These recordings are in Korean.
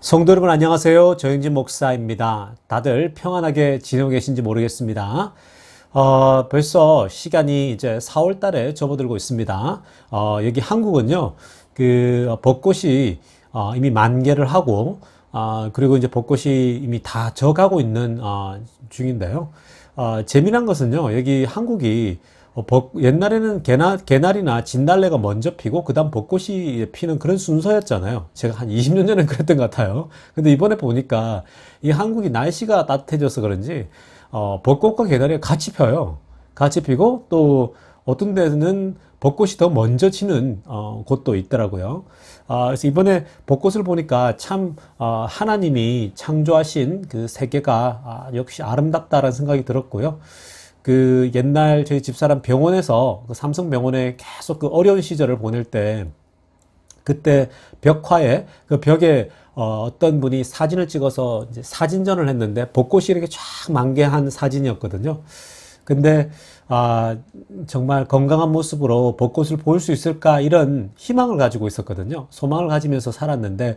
성도 여러분 안녕하세요. 정영진 목사입니다. 다들 평안하게 지내고 계신지 모르겠습니다. 벌써 시간이 이제 4월 달에 접어들고 있습니다. 여기 한국은요, 벚꽃이 이미 만개를 하고, 그리고 이제 벚꽃이 이미 다 져가고 있는 중인데요. 재미난 것은요, 여기 한국이 옛날에는 개나리나 진달래가 먼저 피고 그다음 벚꽃이 피는 그런 순서였잖아요. 제가 한 20년 전에 그랬던 것 같아요. 근데 이번에 보니까 이 한국이 날씨가 따뜻해져서 그런지 벚꽃과 개나리가 같이 펴요. 같이 피고 또 어떤 데는 벚꽃이 더 먼저 지는 곳도 있더라고요. 그래서 이번에 벚꽃을 보니까 참 하나님이 창조하신 그 세계가 역시 아름답다라는 생각이 들었고요. 그 옛날 저희 집사람 병원에서 그 삼성병원에 계속 그 어려운 시절을 보낼 때 그때 벽화에 그 벽에 어떤 분이 사진을 찍어서 이제 사진전을 했는데 벚꽃이 이렇게 쫙 만개한 사진이었거든요. 근데 정말 건강한 모습으로 벚꽃을 볼 수 있을까 이런 희망을 가지고 있었거든요. 소망을 가지면서 살았는데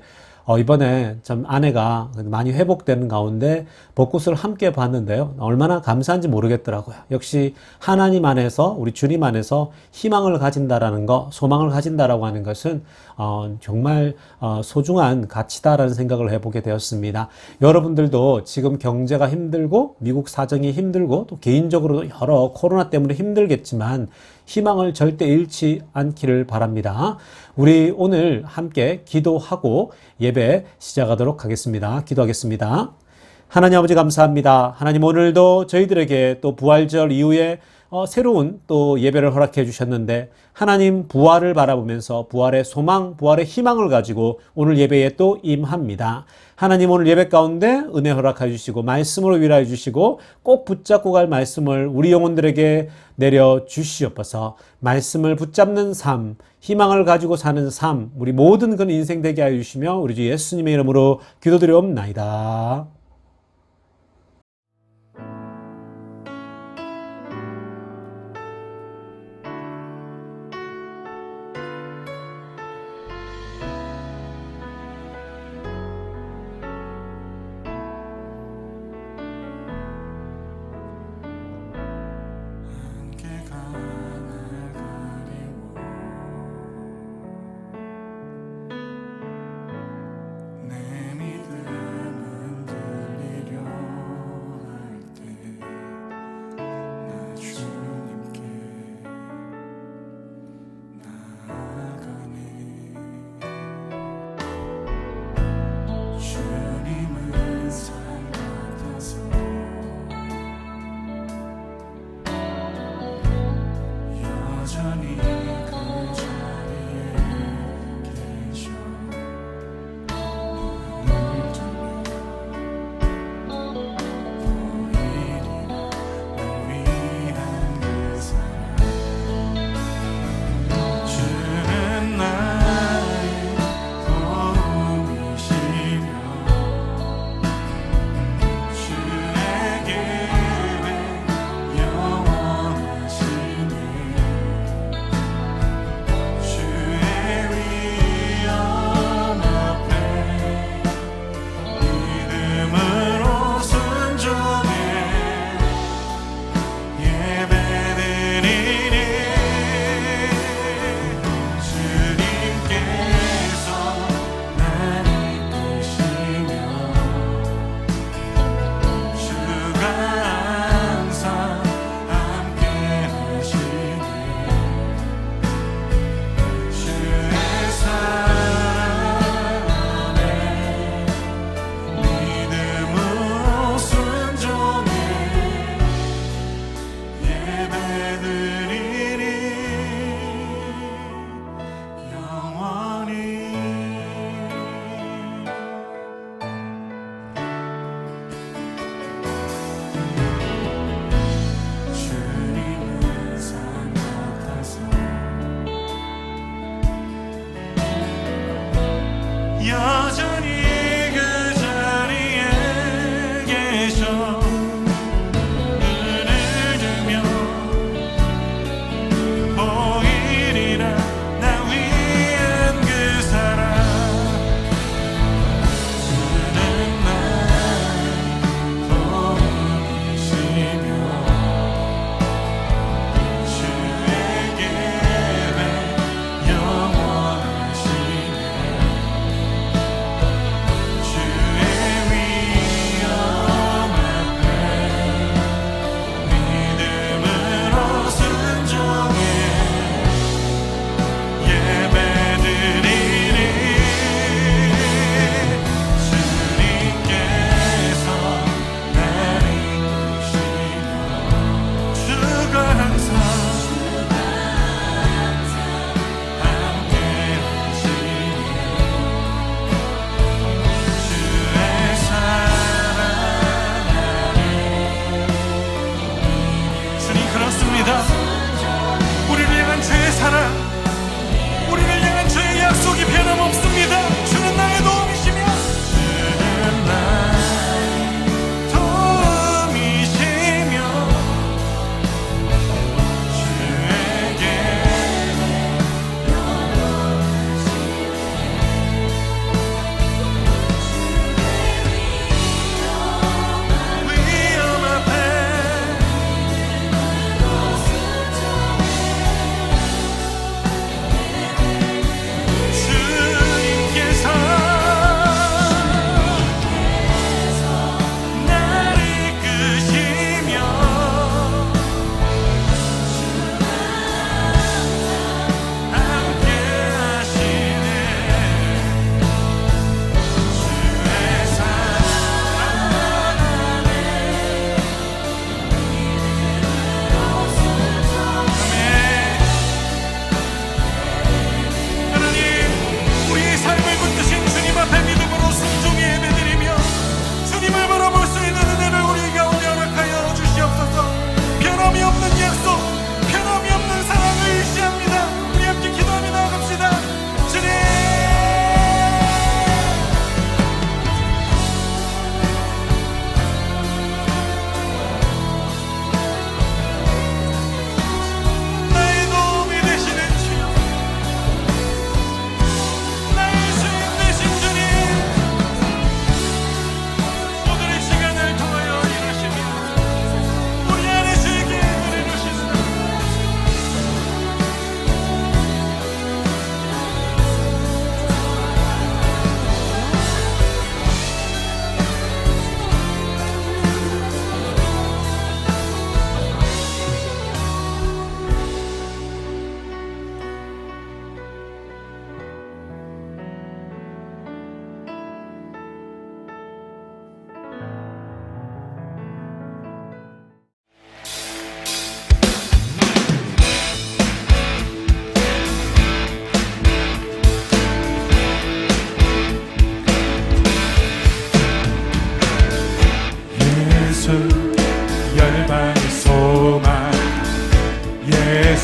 이번에 참 아내가 많이 회복되는 가운데 벚꽃을 함께 봤는데요. 얼마나 감사한지 모르겠더라고요. 역시 하나님 안에서 우리 주님 안에서 희망을 가진다라는 거, 소망을 가진다라고 하는 것은 정말 소중한 가치다라는 생각을 해보게 되었습니다. 여러분들도 지금 경제가 힘들고 미국 사정이 힘들고 또 개인적으로도 여러 코로나 때문에 힘들겠지만 희망을 절대 잃지 않기를 바랍니다. 우리 오늘 함께 기도하고 예배 시작하도록 하겠습니다. 기도하겠습니다. 하나님 아버지 감사합니다. 하나님 오늘도 저희들에게 또 부활절 이후에 새로운 또 예배를 허락해 주셨는데 하나님 부활을 바라보면서 부활의 소망, 부활의 희망을 가지고 오늘 예배에 또 임합니다. 하나님 오늘 예배 가운데 은혜 허락해 주시고 말씀으로 위로해 주시고 꼭 붙잡고 갈 말씀을 우리 영혼들에게 내려 주시옵소서. 말씀을 붙잡는 삶, 희망을 가지고 사는 삶, 우리 모든 그런 인생 되게 하여 주시며 우리 주 예수님의 이름으로 기도드리옵나이다. 여전히 그 자리에 계셔 눈을 들며 보이리라 나 위한 그 사랑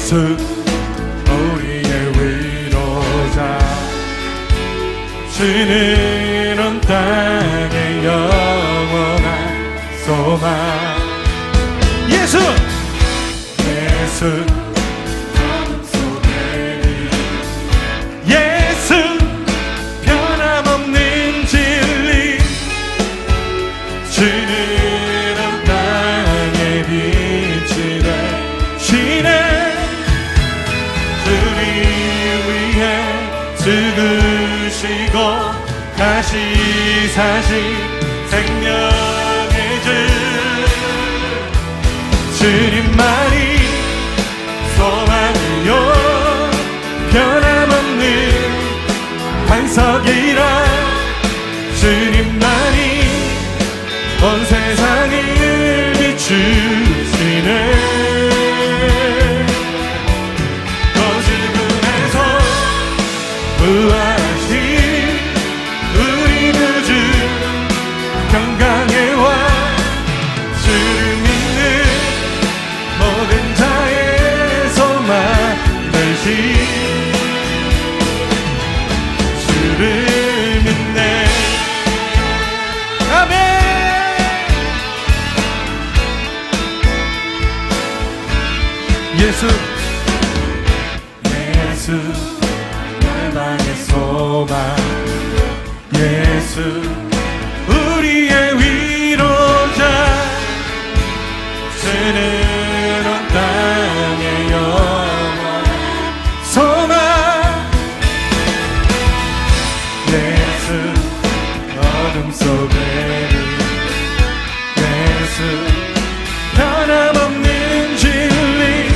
예수 우리의 위로자 주는 온 땅의 영원한 소망 예수 어둠 속에 예수 변함없는 진리 주는 온 땅의 빛이 되시네 우리 위해 죽으시고 다시 사신 생명의 주 주님만이 소망이요 변함없는 반석이라 주님만이 온 세상을 비추시네 거짓음에서 부활하신 우리 구주 평강의 왕 주를 믿는 모든 자의 소망 되신 주를 믿네 아멘 예수 열방의 소망 예수 우리의 위로자 주는 온 땅의 영원 소망 예수 어둠 속에 예수 변함없는 진리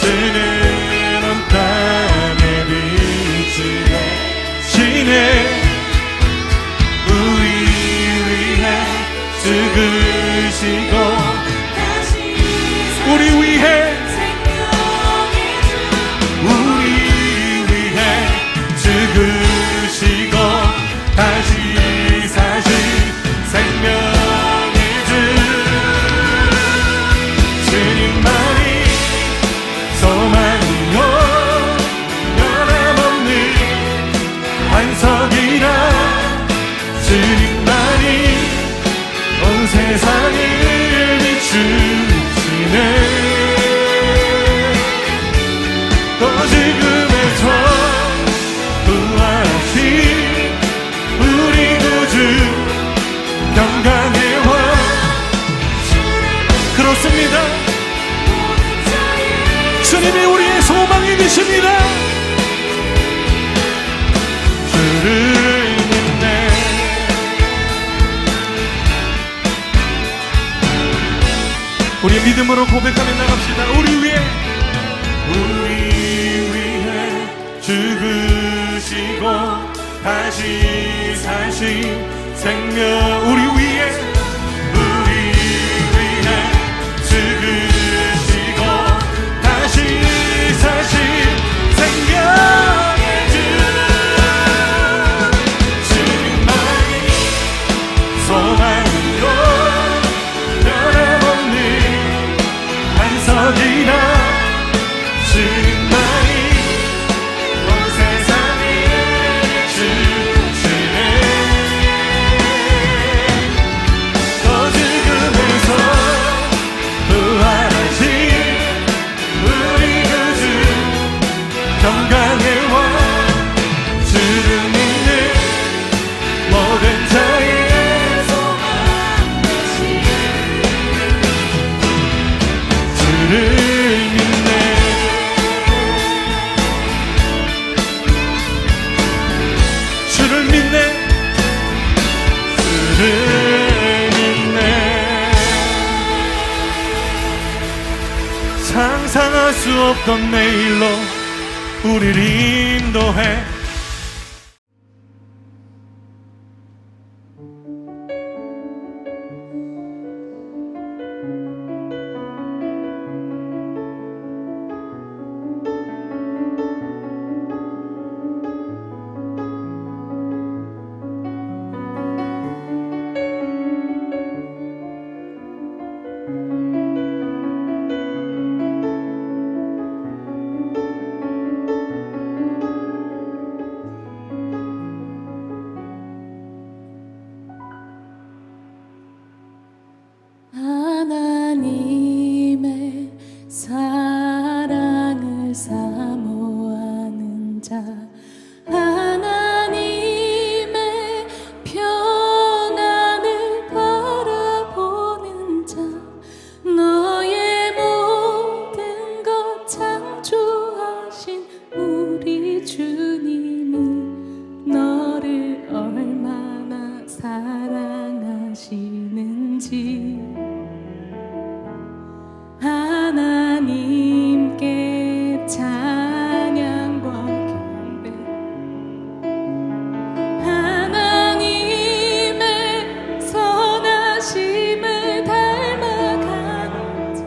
주는 온 땅의 빛이 되시네 우리 위해 죽으시고 우리 위해 죽으시고 다시 사신 생명의 주 주님만이 소망이요 변함없는 반석이라 주님만이 온 세상을 비추시네 또 지금에서 부활하신 우리 구주 평강의 왕 그렇습니다 주님이 우리의 소망이 되십니다 주를 믿네 우리 믿음으로 고백하며 나갑시다 우리 위해 죽으시고 다시 사신 생명 우리 위해 죽으시고 다시 사신 생명의 주 주님만이 소망이요 변함없는 반석이라 주님만이 평강의 왕 주를 믿는 모든 자의 소망 되신 주를 믿네 주를 믿네 주를 믿네 상상할 수 없던 내일로 우리를 인도해 주시는지 하나님께 찬양과 경배 하나님의 선하심을 닮아가는 자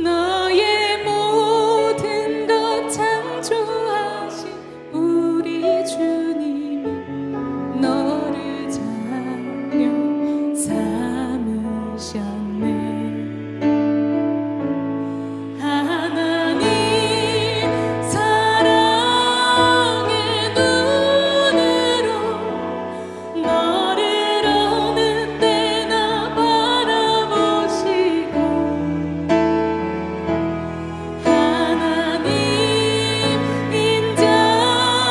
너의 모든 것 창조하신 우리 주님이 너를 자녀 삼으셨네. 하나님 사랑의 눈으로 너를 어느 때나 바라보시고 하나님 인자한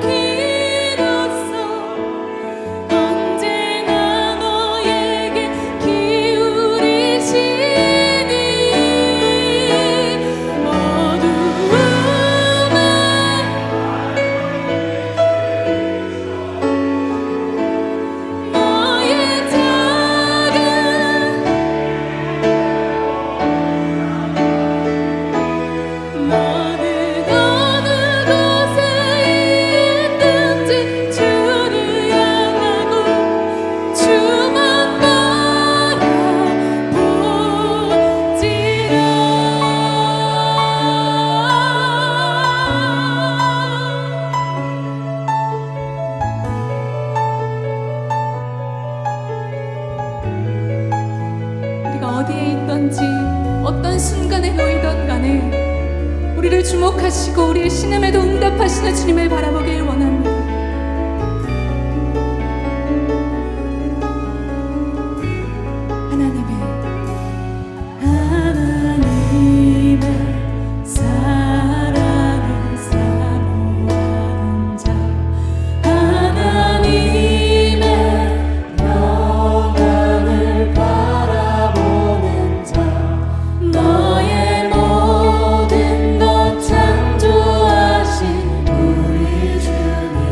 귀로서 언제나 너에게 기울이시니 어두움에 너의 작은 너는 어느 곳에 있든지 주를 향하고 주만 바라보지라. 우리가 어디에 있던지 어떤 순간에 놓이던 간에 우리를 주목하시고 우리의 신음에도 응답하시는 주님을 바라보길 원합니다. 하나님의 사랑을 사모하는 자 하나님의 영광을 바라보는 자 너의 모든 것 창조하신 우리 주님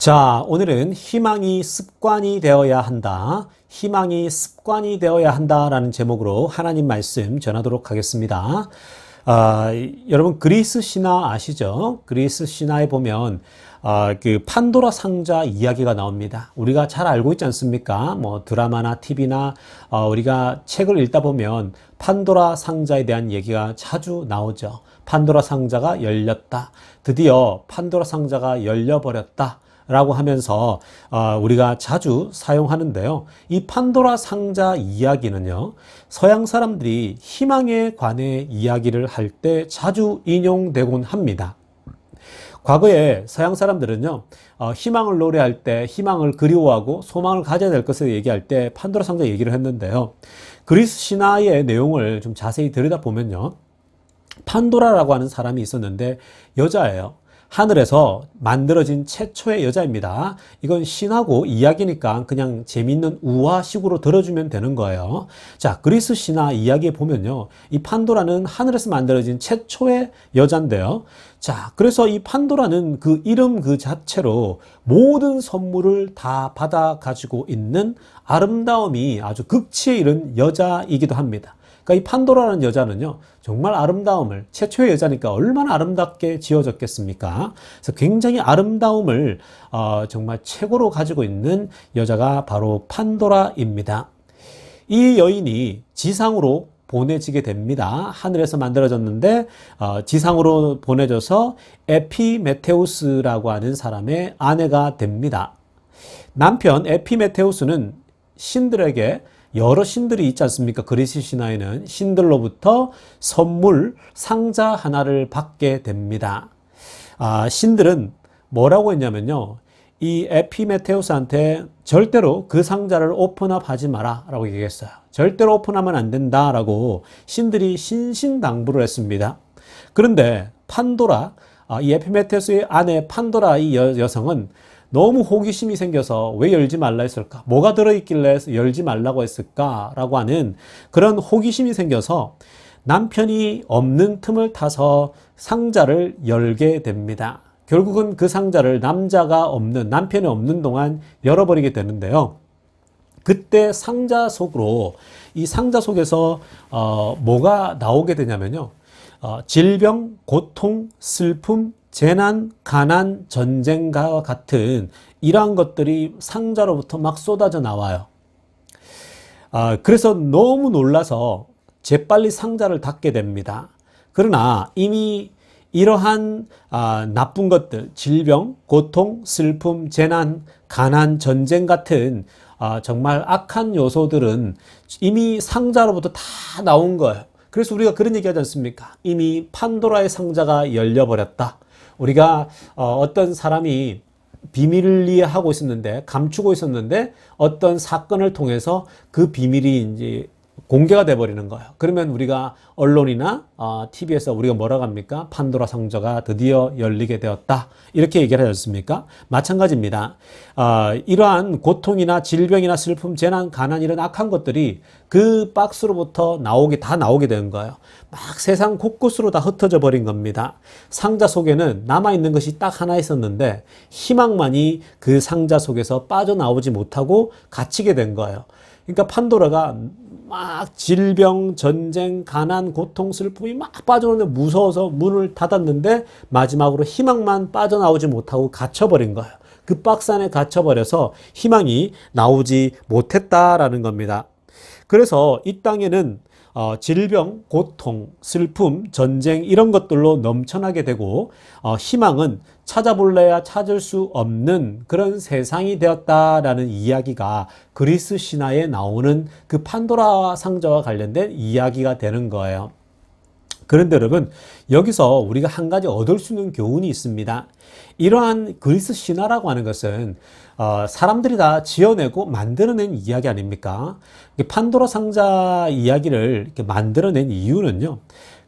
자, 오늘은 희망이 습관이 되어야 한다. 희망이 습관이 되어야 한다라는 제목으로 하나님 말씀 전하도록 하겠습니다. 여러분 그리스 신화 아시죠? 그리스 신화에 보면 그 판도라 상자 이야기가 나옵니다. 우리가 잘 알고 있지 않습니까? 뭐 드라마나 TV나 우리가 책을 읽다 보면 판도라 상자에 대한 얘기가 자주 나오죠. 판도라 상자가 열렸다. 드디어 판도라 상자가 열려버렸다. 라고 하면서 우리가 자주 사용하는데요. 이 판도라 상자 이야기는요, 서양 사람들이 희망에 관해 이야기를 할 때 자주 인용되곤 합니다. 과거에 서양 사람들은요, 희망을 노래할 때 희망을 그리워하고 소망을 가져야 될 것을 얘기할 때 판도라 상자 얘기를 했는데요. 그리스 신화의 내용을 좀 자세히 들여다보면요, 판도라라고 하는 사람이 있었는데 여자예요. 하늘에서 만들어진 최초의 여자입니다. 이건 신하고 이야기니까 그냥 재밌는 우화식으로 들어주면 되는 거예요. 자, 그리스 신화 이야기에 보면요, 이 판도라는 하늘에서 만들어진 최초의 여자인데요. 자, 그래서 이 판도라는 그 이름 그 자체로 모든 선물을 다 받아 가지고 있는 아름다움이 아주 극치에 이른 여자이기도 합니다. 그러니까 이 판도라는 여자는요, 정말 아름다움을, 최초의 여자니까 얼마나 아름답게 지어졌겠습니까? 그래서 굉장히 아름다움을 정말 최고로 가지고 있는 여자가 바로 판도라입니다. 이 여인이 지상으로 보내지게 됩니다. 하늘에서 만들어졌는데 지상으로 보내져서 에피메테우스라고 하는 사람의 아내가 됩니다. 남편 에피메테우스는 신들에게 여러 신들이 있지 않습니까? 그리스 신화에는 신들로부터 선물 상자 하나를 받게 됩니다. 신들은 뭐라고 했냐면요, 이 에피메테우스한테 절대로 그 상자를 오픈업 하지 마라 라고 얘기했어요. 절대로 오픈하면 안 된다라고 신들이 신신당부를 했습니다. 그런데 판도라, 이 에피메테우스의 아내 판도라 이 여성은 너무 호기심이 생겨서 왜 열지 말라 했을까? 뭐가 들어있길래 열지 말라고 했을까? 라고 하는 그런 호기심이 생겨서 남편이 없는 틈을 타서 상자를 열게 됩니다. 결국은 그 상자를 남편이 없는 동안 열어버리게 되는데요. 그때 상자 속으로, 이 상자 속에서 뭐가 나오게 되냐면요, 질병, 고통, 슬픔, 재난, 가난, 전쟁과 같은 이러한 것들이 상자로부터 막 쏟아져 나와요. 그래서 너무 놀라서 재빨리 상자를 닫게 됩니다. 그러나 이미 이러한 나쁜 것들, 질병, 고통, 슬픔, 재난, 가난, 전쟁 같은 정말 악한 요소들은 이미 상자로부터 다 나온 거예요. 그래서 우리가 그런 얘기 하지 않습니까? 이미 판도라의 상자가 열려버렸다. 우리가 어떤 사람이 비밀을 이해하고 있었는데, 감추고 있었는데 어떤 사건을 통해서 그 비밀이 이제 공개가 돼버리는 거예요. 그러면 우리가 언론이나 TV에서 우리가 뭐라고 합니까? 판도라 상자가 드디어 열리게 되었다. 이렇게 얘기를 하지 않습니까? 마찬가지입니다. 이러한 고통이나 질병이나 슬픔, 재난, 가난 이런 악한 것들이 그 박스로부터 다 나오게 된 거예요. 막 세상 곳곳으로 다 흩어져 버린 겁니다. 상자 속에는 남아있는 것이 딱 하나 있었는데 희망만이 그 상자 속에서 빠져나오지 못하고 갇히게 된 거예요. 그러니까 판도라가 막 질병, 전쟁, 가난, 고통, 슬픔이 막 빠져나오는데 무서워서 문을 닫았는데 마지막으로 희망만 빠져나오지 못하고 갇혀버린 거예요. 그 박스 안에 갇혀버려서 희망이 나오지 못했다라는 겁니다. 그래서 이 땅에는 질병, 고통, 슬픔, 전쟁 이런 것들로 넘쳐나게 되고 희망은 찾아볼래야 찾을 수 없는 그런 세상이 되었다라는 이야기가 그리스 신화에 나오는 그 판도라 상자와 관련된 이야기가 되는 거예요. 그런데 여러분, 여기서 우리가 한 가지 얻을 수 있는 교훈이 있습니다. 이러한 그리스 신화라고 하는 것은 사람들이 다 지어내고 만들어낸 이야기 아닙니까? 판도라 상자 이야기를 이렇게 만들어낸 이유는요,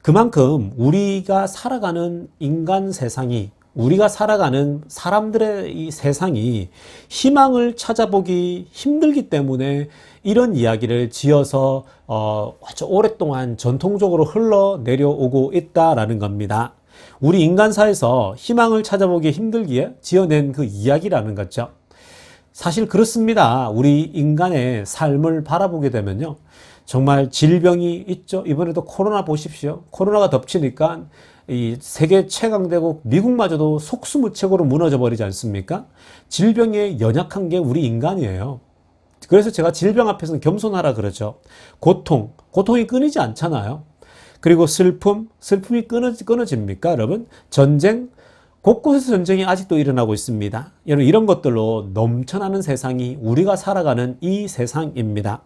그만큼 우리가 살아가는 인간 세상이, 우리가 살아가는 사람들의 이 세상이 희망을 찾아보기 힘들기 때문에 이런 이야기를 지어서 아주 오랫동안 전통적으로 흘러내려오고 있다라는 겁니다. 우리 인간사에서 희망을 찾아보기 힘들기에 지어낸 그 이야기라는 거죠. 사실 그렇습니다. 우리 인간의 삶을 바라보게 되면요. 정말 질병이 있죠. 이번에도 코로나 보십시오. 코로나가 덮치니까 이 세계 최강대국 미국마저도 속수무책으로 무너져 버리지 않습니까? 질병에 연약한 게 우리 인간이에요. 그래서 제가 질병 앞에서는 겸손하라 그러죠. 고통이 끊이지 않잖아요. 그리고 슬픔이 끊어집니까, 여러분? 전쟁, 곳곳에서 전쟁이 아직도 일어나고 있습니다. 여러분, 이런 것들로 넘쳐나는 세상이 우리가 살아가는 이 세상입니다.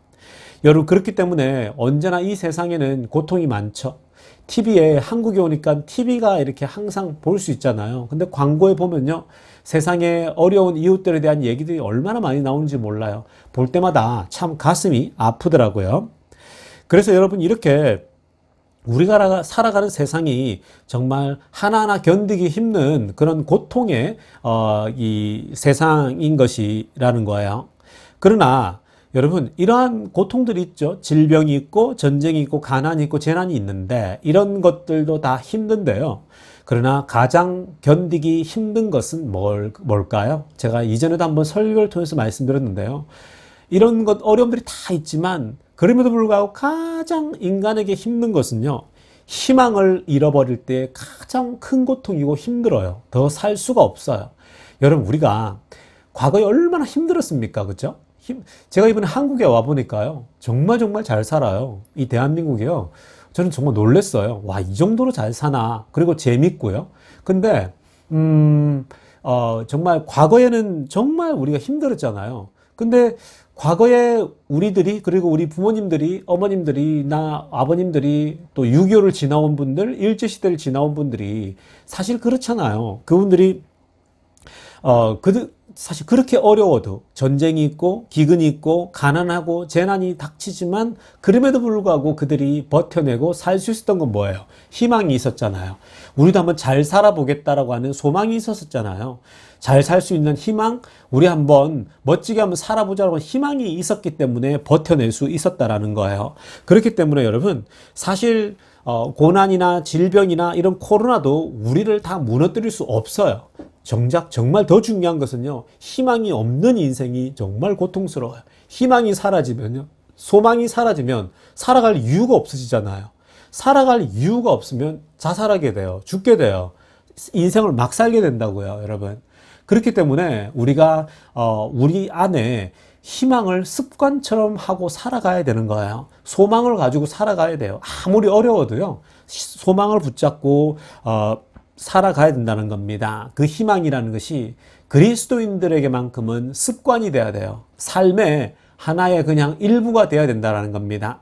여러분, 그렇기 때문에 언제나 이 세상에는 고통이 많죠. TV에 한국에 오니까 TV가 이렇게 항상 볼 수 있잖아요. 근데 광고에 보면요. 세상에 어려운 이웃들에 대한 얘기들이 얼마나 많이 나오는지 몰라요. 볼 때마다 참 가슴이 아프더라고요. 그래서 여러분, 이렇게 우리가 살아가는 세상이 정말 하나하나 견디기 힘든 그런 고통의 이 세상인 것이라는 거예요. 그러나 여러분, 이러한 고통들이 있죠. 질병이 있고 전쟁이 있고 가난이 있고 재난이 있는데 이런 것들도 다 힘든데요. 그러나 가장 견디기 힘든 것은 뭘까요? 제가 이전에도 한번 설교를 통해서 말씀드렸는데요. 이런 어려움들이 다 있지만 그럼에도 불구하고 가장 인간에게 힘든 것은요. 희망을 잃어버릴 때 가장 큰 고통이고 힘들어요. 더 살 수가 없어요. 여러분, 우리가 과거에 얼마나 힘들었습니까? 그죠? 제가 이번에 한국에 와보니까요. 정말 잘 살아요. 이 대한민국이요. 저는 정말 놀랐어요. 와, 이 정도로 잘 사나. 그리고 재밌고요. 근데, 정말 과거에는 정말 우리가 힘들었잖아요. 근데 과거에 우리들이, 그리고 우리 부모님들이, 어머님들이, 아버님들이, 또 6.25를 지나온 분들, 일제시대를 지나온 분들이 사실 그렇잖아요. 그분들이, 사실 그렇게 어려워도 전쟁이 있고 기근이 있고 가난하고 재난이 닥치지만 그럼에도 불구하고 그들이 버텨내고 살 수 있었던 건 뭐예요? 희망이 있었잖아요. 우리도 한번 잘 살아보겠다라고 하는 소망이 있었잖아요. 잘 살 수 있는 희망, 우리 한번 멋지게 한번 살아보자라고 희망이 있었기 때문에 버텨낼 수 있었다라는 거예요. 그렇기 때문에 여러분, 사실 고난이나 질병이나 이런 코로나도 우리를 다 무너뜨릴 수 없어요. 정말 더 중요한 것은요, 희망이 없는 인생이 정말 고통스러워요. 희망이 사라지면요, 소망이 사라지면 살아갈 이유가 없어지잖아요. 살아갈 이유가 없으면 자살하게 돼요. 죽게 돼요. 인생을 막 살게 된다고요, 여러분. 그렇기 때문에 우리가, 우리 안에 희망을 습관처럼 하고 살아가야 되는 거예요. 소망을 가지고 살아가야 돼요. 아무리 어려워도요, 소망을 붙잡고, 살아가야 된다는 겁니다. 그 희망이라는 것이 그리스도인들에게만큼은 습관이 돼야 돼요. 삶의 하나의 그냥 일부가 돼야 된다는 겁니다.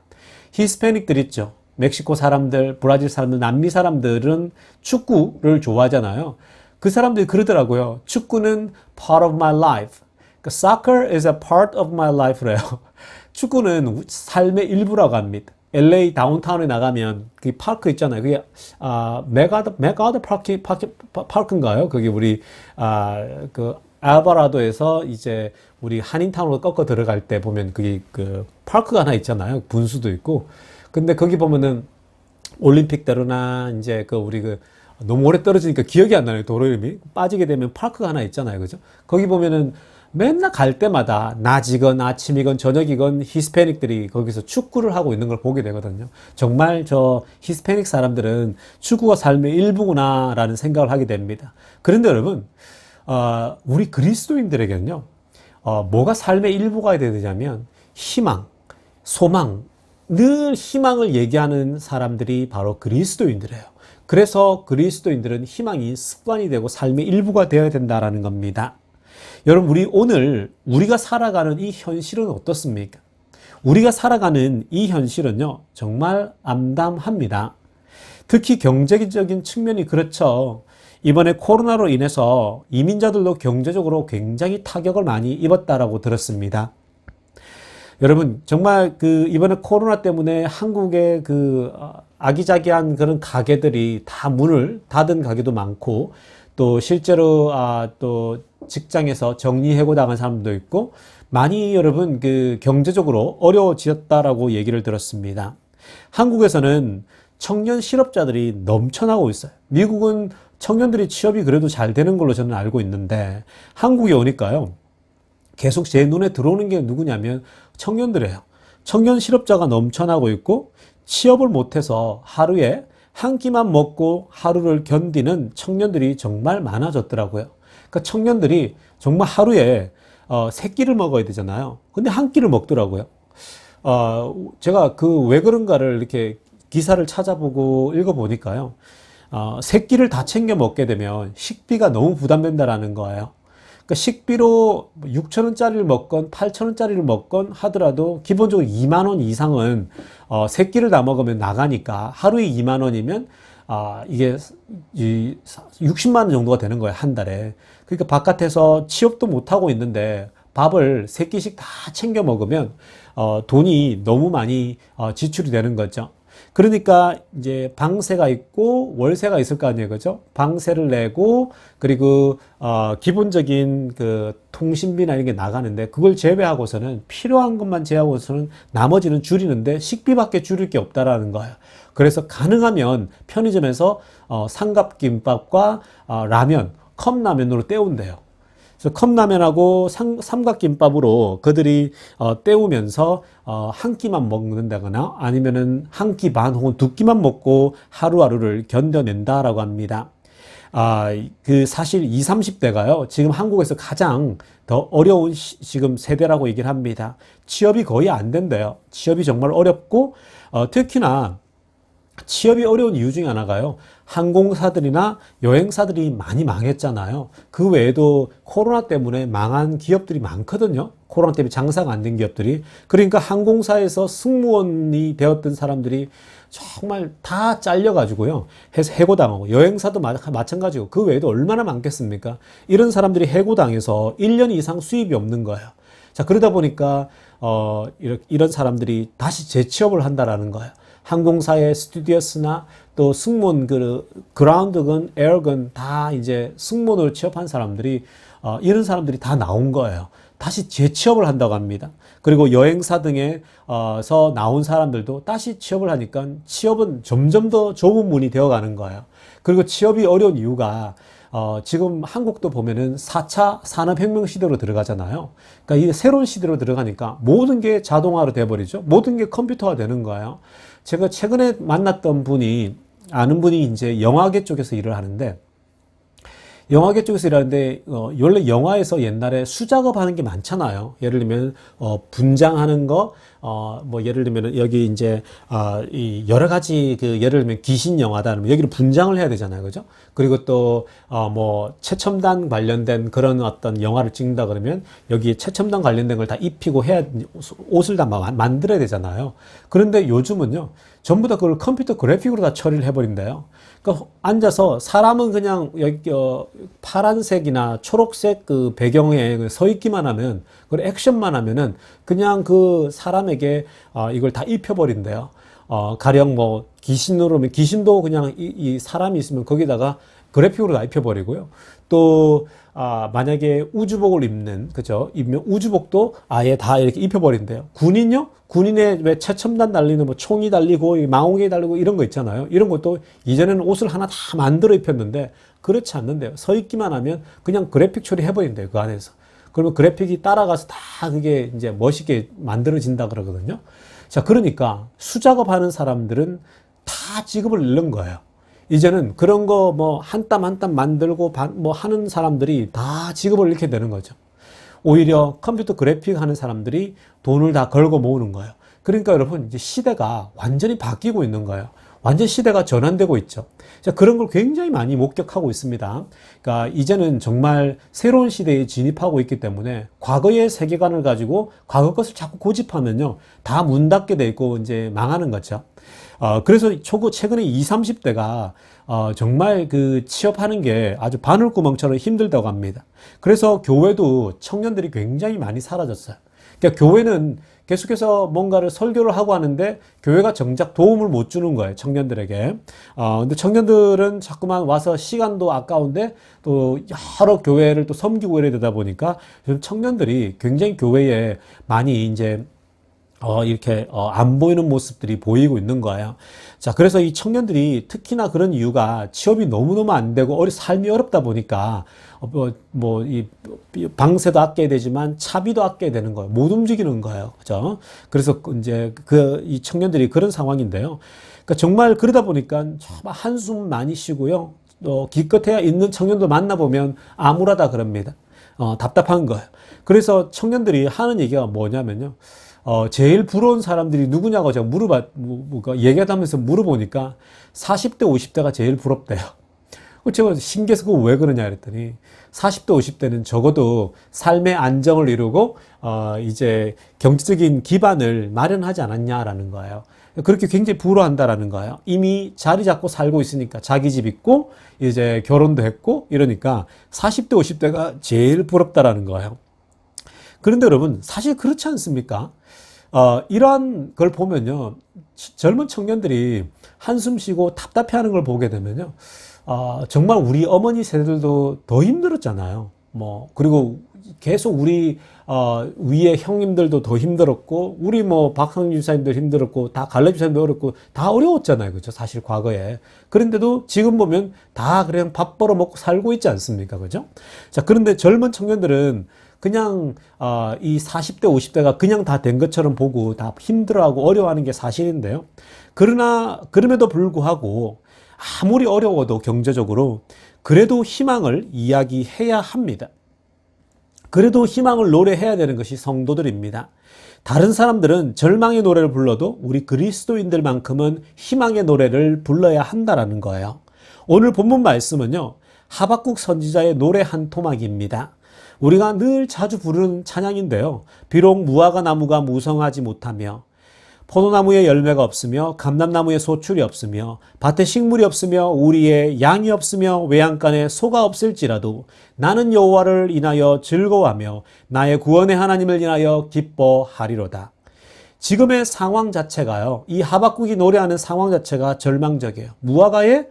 히스패닉들 있죠. 멕시코 사람들, 브라질 사람들, 남미 사람들은 축구를 좋아하잖아요. 그 사람들이 그러더라고요. 축구는 part of my life. Soccer is a part of my life래요. 축구는 삶의 일부라고 합니다. LA 다운타운에 나가면 그 파크 있잖아요. 그게 메가더 파크인가요? 그게 우리 그 알바라도에서 이제 우리 한인타운으로 꺾어 들어갈 때 보면 그게 그 파크가 하나 있잖아요. 분수도 있고. 근데 거기 보면은 올림픽대로나 이제 그 우리 그 너무 오래 떨어지니까 기억이 안 나요. 도로 이름이 빠지게 되면 파크가 하나 있잖아요. 그죠? 거기 보면은 맨날 갈 때마다 낮이건 아침이건 저녁이건 히스패닉들이 거기서 축구를 하고 있는 걸 보게 되거든요. 정말 저 히스패닉 사람들은 축구가 삶의 일부구나라는 생각을 하게 됩니다. 그런데 여러분, 우리 그리스도인들에게는요, 뭐가 삶의 일부가 되야 되냐면 희망, 소망, 늘 희망을 얘기하는 사람들이 바로 그리스도인들이에요. 그래서 그리스도인들은 희망이 습관이 되고 삶의 일부가 되어야 된다는 겁니다. 여러분, 오늘 우리가 살아가는 이 현실은 어떻습니까? 우리가 살아가는 이 현실은요, 정말 암담합니다. 특히 경제적인 측면이 그렇죠. 이번에 코로나로 인해서 이민자들도 경제적으로 굉장히 타격을 많이 입었다라고 들었습니다. 여러분, 정말 이번에 코로나 때문에 한국의 아기자기한 그런 가게들이 다 문을 닫은 가게도 많고, 또 실제로 또 직장에서 정리해고 당한 사람도 있고, 많이 여러분 경제적으로 어려워졌다라고 얘기를 들었습니다. 한국에서는 청년 실업자들이 넘쳐나고 있어요. 미국은 청년들이 취업이 그래도 잘 되는 걸로 저는 알고 있는데 한국에 오니까요. 계속 제 눈에 들어오는 게 누구냐면 청년들이에요. 청년 실업자가 넘쳐나고 있고 취업을 못해서 하루에 한 끼만 먹고 하루를 견디는 청년들이 정말 많아졌더라고요. 그러니까 청년들이 정말 하루에 세 끼를 먹어야 되잖아요. 근데 한 끼를 먹더라고요. 제가 그 왜 그런가를 이렇게 기사를 찾아보고 읽어보니까요. 세 끼를 다 챙겨 먹게 되면 식비가 너무 부담된다라는 거예요. 그러니까 식비로 6,000원짜리를 먹건 8,000원짜리를 먹건 하더라도 기본적으로 2만 원 이상은 세 끼를 다 먹으면 나가니까 하루에 2만 원이면 이게 60만 원 정도가 되는 거예요, 한 달에. 그러니까 바깥에서 취업도 못 하고 있는데 밥을 세 끼씩 다 챙겨 먹으면 돈이 너무 많이 지출이 되는 거죠. 그러니까 이제 방세가 있고 월세가 있을 거 아니에요, 그죠? 방세를 내고 그리고 기본적인 그 통신비나 이런 게 나가는데 그걸 제외하고서는 필요한 것만 제외하고서는 나머지는 줄이는데 식비밖에 줄일 게 없다라는 거예요. 그래서 가능하면 편의점에서 삼각김밥과 라면, 컵라면으로 때운대요. 그래서 컵라면하고 삼각김밥으로 그들이 때우면서 한 끼만 먹는다거나 아니면은 한 끼 반 혹은 두 끼만 먹고 하루하루를 견뎌낸다라고 합니다. 그 사실 20, 30대가요. 지금 한국에서 가장 더 어려운 지금 세대라고 얘기를 합니다. 취업이 거의 안 된대요. 취업이 정말 어렵고 특히나 취업이 어려운 이유 중에 하나가요. 항공사들이나 여행사들이 많이 망했잖아요. 그 외에도 코로나 때문에 망한 기업들이 많거든요. 코로나 때문에 장사가 안 된 기업들이. 그러니까 항공사에서 승무원이 되었던 사람들이 정말 다 잘려가지고요. 해서 해고당하고 여행사도 마찬가지고 그 외에도 얼마나 많겠습니까? 이런 사람들이 해고당해서 1년 이상 수입이 없는 거예요. 자, 그러다 보니까 이런 사람들이 다시 재취업을 한다라는 거예요. 항공사의 스튜디오스나 또 승무원 그라운드건 에어건 다 이제 승무원으로 취업한 사람들이 이런 사람들이 다 나온 거예요. 다시 재취업을 한다고 합니다. 그리고 여행사 등에서 나온 사람들도 다시 취업을 하니까 취업은 점점 더 좁은 문이 되어가는 거예요. 그리고 취업이 어려운 이유가 지금 한국도 보면은 4차 산업혁명 시대로 들어가잖아요. 그러니까 이 새로운 시대로 들어가니까 모든 게 자동화로 돼버리죠. 모든 게 컴퓨터화 되는 거예요. 제가 최근에 만났던 아는 분이 이제 영화계 쪽에서 일을 하는데, 영화계 쪽에서 일하는데, 원래 영화에서 옛날에 수작업 하는 게 많잖아요. 예를 들면, 분장하는 거, 뭐, 예를 들면, 여기 이제, 이 여러 가지 예를 들면 귀신 영화다. 그러면 여기를 분장을 해야 되잖아요. 그죠? 그리고 또, 뭐, 최첨단 관련된 그런 어떤 영화를 찍는다 그러면 여기 최첨단 관련된 걸 다 입히고 옷을 다 만들어야 되잖아요. 그런데 요즘은요, 전부 다 그걸 컴퓨터 그래픽으로 다 처리를 해버린대요. 그러니까 앉아서 사람은 그냥 여기 파란색이나 초록색 그 배경에 서 있기만 하면, 그 액션만 하면은 그냥 그 사람에게 이걸 다 입혀버린대요. 가령 뭐 귀신으로 하면 귀신도 그냥 이 사람이 있으면 거기다가 그래픽으로 다 입혀버리고요. 또 만약에 우주복을 입는, 그죠? 입으면 우주복도 아예 다 이렇게 입혀버린대요. 군인요? 군인의 왜 최첨단 달리는 뭐 총이 달리고 망원경이 달리고 이런 거 있잖아요. 이런 것도 이전에는 옷을 하나 다 만들어 입혔는데 그렇지 않는데요. 서 있기만 하면 그냥 그래픽 처리해버린대요. 그 안에서. 그러면 그래픽이 따라가서 다 그게 이제 멋있게 만들어진다 그러거든요. 자, 그러니까 수작업 하는 사람들은 다 직업을 잃는 거예요. 이제는 그런 거 뭐 한 땀 한 땀 만들고 뭐 하는 사람들이 다 직업을 잃게 되는 거죠. 오히려 컴퓨터 그래픽 하는 사람들이 돈을 다 걸고 모으는 거예요. 그러니까 여러분 이제 시대가 완전히 바뀌고 있는 거예요. 완전 시대가 전환되고 있죠. 자, 그런 걸 굉장히 많이 목격하고 있습니다. 그러니까 이제는 정말 새로운 시대에 진입하고 있기 때문에 과거의 세계관을 가지고 과거 것을 자꾸 고집하면요. 다 문 닫게 돼 있고 이제 망하는 거죠. 그래서 최근에 20, 30대가 정말 그 취업하는 게 아주 바늘구멍처럼 힘들다고 합니다. 그래서 교회도 청년들이 굉장히 많이 사라졌어요. 그러니까 교회는 계속해서 뭔가를 설교를 하고 하는데 교회가 정작 도움을 못 주는 거예요, 청년들에게. 근데 청년들은 자꾸만 와서 시간도 아까운데 또 여러 교회를 또 섬기고 이래야 되다 보니까 요즘 청년들이 굉장히 교회에 많이 이제 이렇게 안 보이는 모습들이 보이고 있는 거예요. 자, 그래서 이 청년들이 특히나 그런 이유가 취업이 너무너무 안 되고 삶이 어렵다 보니까 이 방세도 아껴야 되지만 차비도 아껴야 되는 거예요. 못 움직이는 거예요. 그죠? 그래서 이제 이 청년들이 그런 상황인데요. 그러니까 정말 그러다 보니까 정말 한숨 많이 쉬고요. 기껏해야 있는 청년도 만나보면 암울하다 그럽니다. 답답한 거예요. 그래서 청년들이 하는 얘기가 뭐냐면요. 제일 부러운 사람들이 누구냐고 제가 얘기하면서 물어보니까 40대, 50대가 제일 부럽대요. 제가 신기해서 그거 왜 그러냐 그랬더니 40대, 50대는 적어도 삶의 안정을 이루고, 이제 경제적인 기반을 마련하지 않았냐라는 거예요. 그렇게 굉장히 부러워한다라는 거예요. 이미 자리 잡고 살고 있으니까 자기 집 있고, 이제 결혼도 했고, 이러니까 40대, 50대가 제일 부럽다라는 거예요. 그런데 여러분, 사실 그렇지 않습니까? 이러한 걸 보면요. 젊은 청년들이 한숨 쉬고 답답해하는 걸 보게 되면요. 정말 우리 어머니 세대들도 더 힘들었잖아요. 그리고 계속 우리, 위에 형님들도 더 힘들었고, 우리 박학림 집사님도 힘들었고, 다 갈래 집사님도 어렵고, 다 어려웠잖아요. 그죠? 사실 과거에. 그런데도 지금 보면 다 그냥 밥 벌어 먹고 살고 있지 않습니까? 그죠? 자, 그런데 젊은 청년들은 그냥, 이 40대, 50대가 그냥 다 된 것처럼 보고 다 힘들어하고 어려워하는 게 사실인데요. 그럼에도 불구하고, 아무리 어려워도 경제적으로 그래도 희망을 이야기해야 합니다. 그래도 희망을 노래해야 되는 것이 성도들입니다. 다른 사람들은 절망의 노래를 불러도 우리 그리스도인들만큼은 희망의 노래를 불러야 한다라는 거예요. 오늘 본문 말씀은요, 하박국 선지자의 노래 한 토막입니다. 우리가 늘 자주 부르는 찬양인데요. 비록 무화과 나무가 무성하지 못하며 포도나무에 열매가 없으며 감람나무에 소출이 없으며 밭에 식물이 없으며 우리의 양이 없으며 외양간에 소가 없을지라도 나는 여호와를 인하여 즐거워하며 나의 구원의 하나님을 인하여 기뻐하리로다. 지금의 상황 자체가요. 이 하박국이 노래하는 상황 자체가 절망적이에요. 무화과에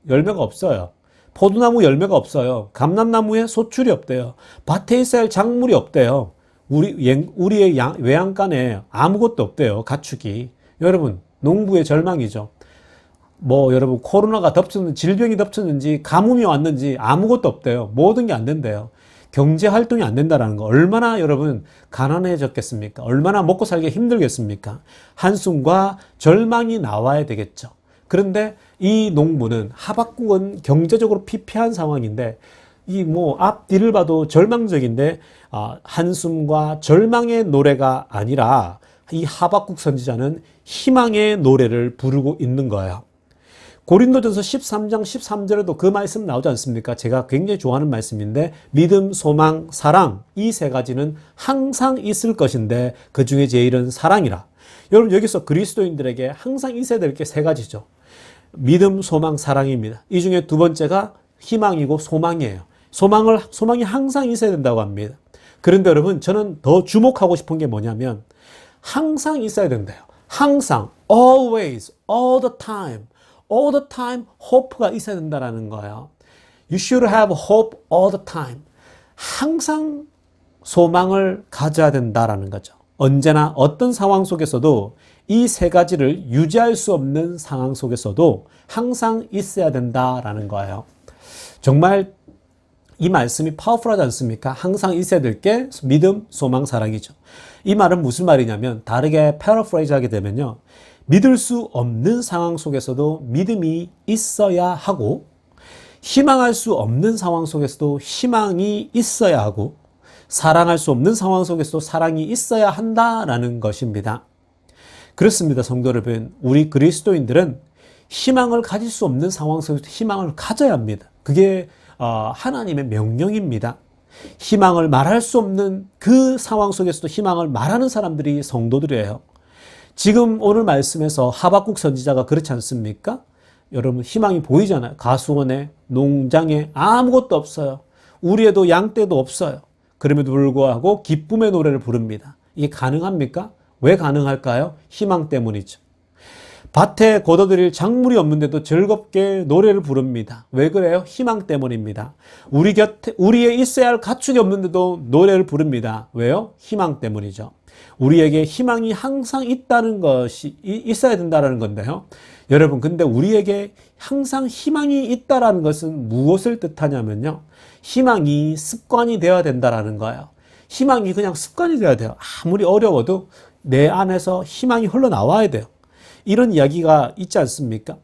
열매가 없어요. 포도나무 열매가 없어요. 감람나무에 소출이 없대요. 밭에 있어야 할 작물이 없대요. 우리의 외양간에 아무것도 없대요. 가축이. 여러분, 농부의 절망이죠. 여러분, 코로나가 덮쳤는지, 질병이 덮쳤는지, 가뭄이 왔는지 아무것도 없대요. 모든 게 안 된대요. 경제 활동이 안 된다는 거. 얼마나 여러분 가난해졌겠습니까? 얼마나 먹고 살기 힘들겠습니까? 한숨과 절망이 나와야 되겠죠. 그런데 이 농부는, 하박국은 경제적으로 피폐한 상황인데, 앞뒤를 봐도 절망적인데, 한숨과 절망의 노래가 아니라 이 하박국 선지자는 희망의 노래를 부르고 있는 거예요. 고린도전서 13장 13절에도 그 말씀 나오지 않습니까? 제가 굉장히 좋아하는 말씀인데, 믿음, 소망, 사랑, 이 세 가지는 항상 있을 것인데 그 중에 제일은 사랑이라. 여러분, 여기서 그리스도인들에게 항상 있어야 될 게 세 가지죠. 믿음, 소망, 사랑입니다. 이 중에 두 번째가 희망이고 소망이에요. 소망이 항상 있어야 된다고 합니다. 그런데 여러분, 저는 더 주목하고 싶은 게 뭐냐면, 항상 있어야 된대요. 항상, always, all the time, hope가 있어야 된다는 거예요. You should have hope all the time. 항상 소망을 가져야 된다는 거죠. 언제나 어떤 상황 속에서도 이 세 가지를 유지할 수 없는 상황 속에서도 항상 있어야 된다는 거예요. 정말 이 말씀이 파워풀하지 않습니까? 항상 있어야 될 게 믿음, 소망, 사랑이죠. 이 말은 무슨 말이냐면, 다르게 패러프레이즈 하게 되면요, 믿을 수 없는 상황 속에서도 믿음이 있어야 하고, 희망할 수 없는 상황 속에서도 희망이 있어야 하고, 사랑할 수 없는 상황 속에서도 사랑이 있어야 한다라는 것입니다. 그렇습니다, 성도 여러분. 우리 그리스도인들은 희망을 가질 수 없는 상황 속에서 희망을 가져야 합니다. 그게 하나님의 명령입니다. 희망을 말할 수 없는 그 상황 속에서도 희망을 말하는 사람들이 성도들이에요. 지금 오늘 말씀에서 하박국 선지자가 그렇지 않습니까? 여러분, 희망이 보이잖아요. 가수원에, 농장에 아무것도 없어요. 우리에도 양떼도 없어요. 그럼에도 불구하고 기쁨의 노래를 부릅니다. 이게 가능합니까? 왜 가능할까요? 희망 때문이죠. 밭에 거둬들일 작물이 없는데도 즐겁게 노래를 부릅니다. 왜 그래요? 희망 때문입니다. 우리 곁에, 우리의 있어야 할 가축이 없는데도 노래를 부릅니다. 왜요? 희망 때문이죠. 우리에게 희망이 항상 있다는 것이, 있어야 된다는 건데요. 여러분, 근데 우리에게 항상 희망이 있다는 것은 무엇을 뜻하냐면요. 희망이 습관이 되어야 된다는 거예요. 희망이 그냥 습관이 되어야 돼요. 아무리 어려워도 내 안에서 희망이 흘러나와야 돼요. 이런 이야기가 있지 않습니까?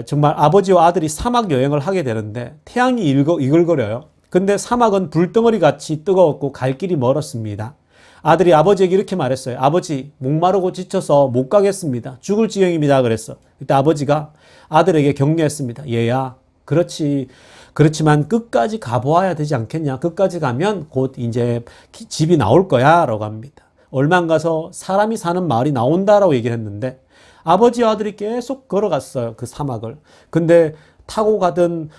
정말 아버지와 아들이 사막 여행을 하게 되는데 태양이 이글거려요. 근데 사막은 불덩어리 같이 뜨거웠고 갈 길이 멀었습니다. 아들이 아버지에게 이렇게 말했어요. 아버지, 목마르고 지쳐서 못 가겠습니다. 죽을 지경입니다. 그랬어. 그때 아버지가 아들에게 격려했습니다. 얘야, 그렇지만 끝까지 가보아야 되지 않겠냐. 끝까지 가면 곧 이제 집이 나올 거야. 라고 합니다. 얼마 안 가서 사람이 사는 마을이 나온다라고 얘기를 했는데 아버지와 아들이 계속 걸어갔어요. 그 사막을. 근데 타고 가던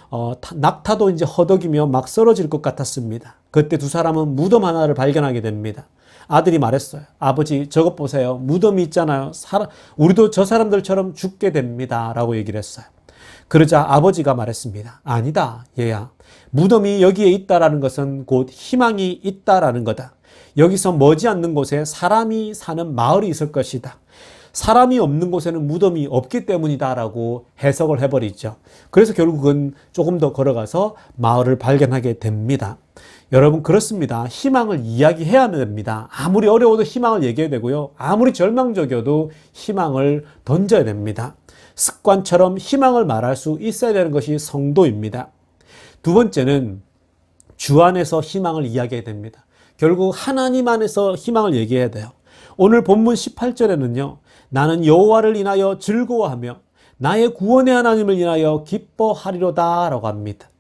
낙타도 이제 허덕이며 막 쓰러질 것 같았습니다. 그때 두 사람은 무덤 하나를 발견하게 됩니다. 아들이 말했어요. 아버지, 저것 보세요. 무덤이 있잖아요. 우리도 저 사람들처럼 죽게 됩니다. 라고 얘기를 했어요. 그러자 아버지가 말했습니다. 아니다, 얘야. 무덤이 여기에 있다라는 것은 곧 희망이 있다라는 거다. 여기서 머지않는 곳에 사람이 사는 마을이 있을 것이다. 사람이 없는 곳에는 무덤이 없기 때문이다라고 해석을 해버리죠. 그래서 결국은 조금 더 걸어가서 마을을 발견하게 됩니다. 여러분, 그렇습니다. 희망을 이야기해야 됩니다. 아무리 어려워도 희망을 얘기해야 되고요. 아무리 절망적이어도 희망을 던져야 됩니다. 습관처럼 희망을 말할 수 있어야 되는 것이 성도입니다. 두 번째는 주 안에서 희망을 이야기해야 됩니다. 결국 하나님 안에서 희망을 얘기해야 돼요. 오늘 본문 18절에는요. 나는 여호와를 인하여 즐거워하며 나의 구원의 하나님을 인하여 기뻐하리로다 라고 합니다.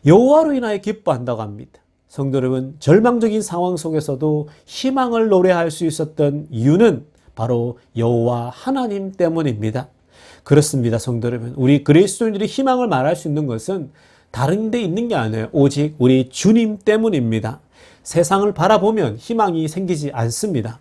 여호와로 인하여 기뻐한다고 합니다. 성도 여러분, 절망적인 상황 속에서도 희망을 노래할 수 있었던 이유는 바로 여호와 하나님 때문입니다. 그렇습니다. 성도 여러분, 우리 그리스도인들이 희망을 말할 수 있는 것은 다른 데 있는 게 아니에요. 오직 우리 주님 때문입니다. 세상을 바라보면 희망이 생기지 않습니다.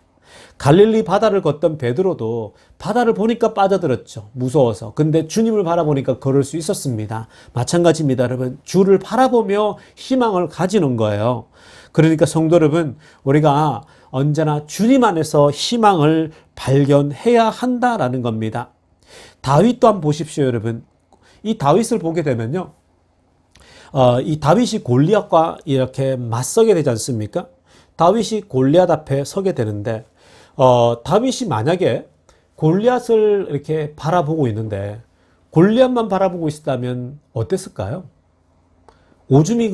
갈릴리 바다를 걷던 베드로도 바다를 보니까 빠져들었죠. 무서워서. 근데 주님을 바라보니까 걸을 수 있었습니다. 마찬가지입니다. 여러분, 주를 바라보며 희망을 가지는 거예요. 그러니까 성도 여러분, 우리가 언제나 주님 안에서 희망을 발견해야 한다라는 겁니다. 다윗도 한번 보십시오, 여러분. 이 다윗을 보게 되면요. 이 다윗이 골리앗과 이렇게 맞서게 되지 않습니까? 다윗이 골리앗 앞에 서게 되는데, 다윗이 만약에 골리앗을 이렇게 바라보고 있는데, 골리앗만 바라보고 있었다면 어땠을까요? 오줌을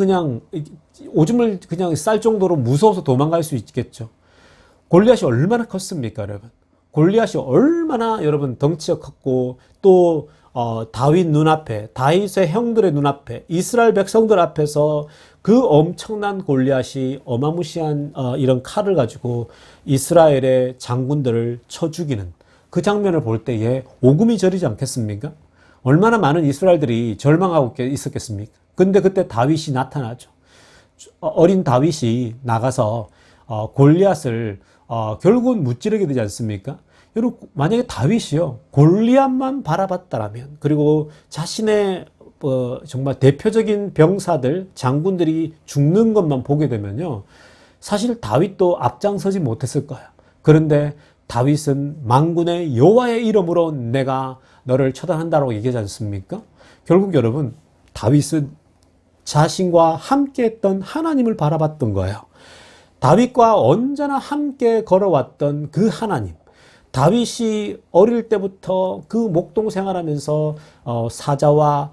그냥 쌀 정도로 무서워서 도망갈 수 있겠죠. 골리앗이 얼마나 컸습니까, 여러분? 골리앗이 얼마나 여러분 덩치가 컸고, 또 다윗 눈앞에, 다윗의 형들의 눈앞에, 이스라엘 백성들 앞에서 그 엄청난 골리앗이 어마무시한 이런 칼을 가지고 이스라엘의 장군들을 쳐 죽이는 그 장면을 볼 때에 오금이 저리지 않겠습니까? 얼마나 많은 이스라엘들이 절망하고 있었겠습니까? 근데 그때 다윗이 나타나죠. 어린 다윗이 나가서 골리앗을 결국은 무찌르게 되지 않습니까? 여러분, 만약에 다윗이요 골리앗만 바라봤다라면, 그리고 자신의 정말 대표적인 병사들, 장군들이 죽는 것만 보게 되면요, 사실 다윗도 앞장서지 못했을 거예요. 그런데 다윗은 만군의 여호와의 이름으로 내가 너를 처단한다라고 얘기하지 않습니까? 결국 여러분, 다윗은 자신과 함께했던 하나님을 바라봤던 거예요. 다윗과 언제나 함께 걸어왔던 그 하나님, 다윗이 어릴 때부터 그 목동 생활하면서 사자와